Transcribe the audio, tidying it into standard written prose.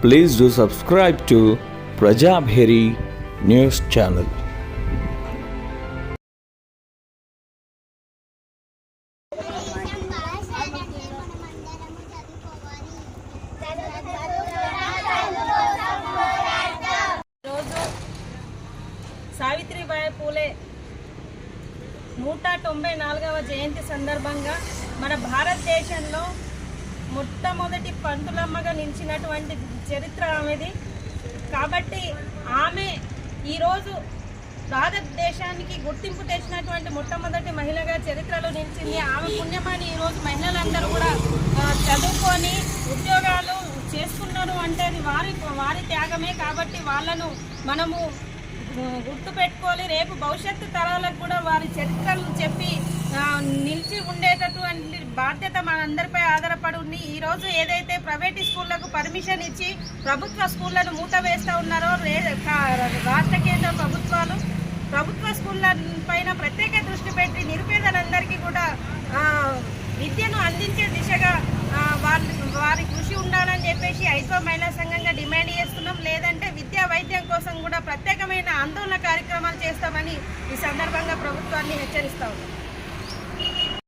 Please do subscribe to Prajabheri News Channel. Savitribai Phule 194వ జయంతి సందర్భంగా మన భారతదేశంలో మొట్టమొదటి పంతులమ్మగా నిలిచినటువంటి చరిత్ర ఆమెది. కాబట్టి ఆమె ఈరోజు భారతదేశానికి గుర్తింపు తెచ్చినటువంటి మొట్టమొదటి మహిళగా చరిత్రలో నిలిచింది. ఆమె పుణ్యమాని ఈరోజు మహిళలందరూ కూడా చదువుకొని ఉద్యోగాలు చేసుకున్నారు అంటే అది వారి త్యాగమే. కాబట్టి వాళ్ళను మనము గుర్తుపెట్టుకోవాలి. రేపు భవిష్యత్తు తరాలకు కూడా వారి చరిత్రలు చెప్పి నిలిచి ఉండేటటువంటి బాధ్యత మనందరిపై ఆధారపడి ఉంది. ఈరోజు ఏదైతే ప్రైవేట్ స్కూళ్లకు పర్మిషన్ ఇచ్చి ప్రభుత్వ స్కూళ్లను మూత వేస్తూ ఉన్నారో రాష్ట్ర కేంద్ర ప్రభుత్వాలు ప్రభుత్వ స్కూళ్ళ పైన ప్రత్యేక దృష్టి పెట్టి నిరుపేదలందరికీ కూడా విద్యను అందించే దిశగా వారి కృషి ఉండాలని చెప్పేసి ఐక్య మహిళా సంఘంగా డిమాండ్ చేస్తున్నాం. లేదంటే విద్యా వైద్యం కోసం కూడా ప్రత్యేకమైన ఆందోళన కార్యక్రమాలు చేస్తామని ఈ సందర్భంగా ప్రభుత్వాన్ని హెచ్చరిస్తా ఉన్నాం.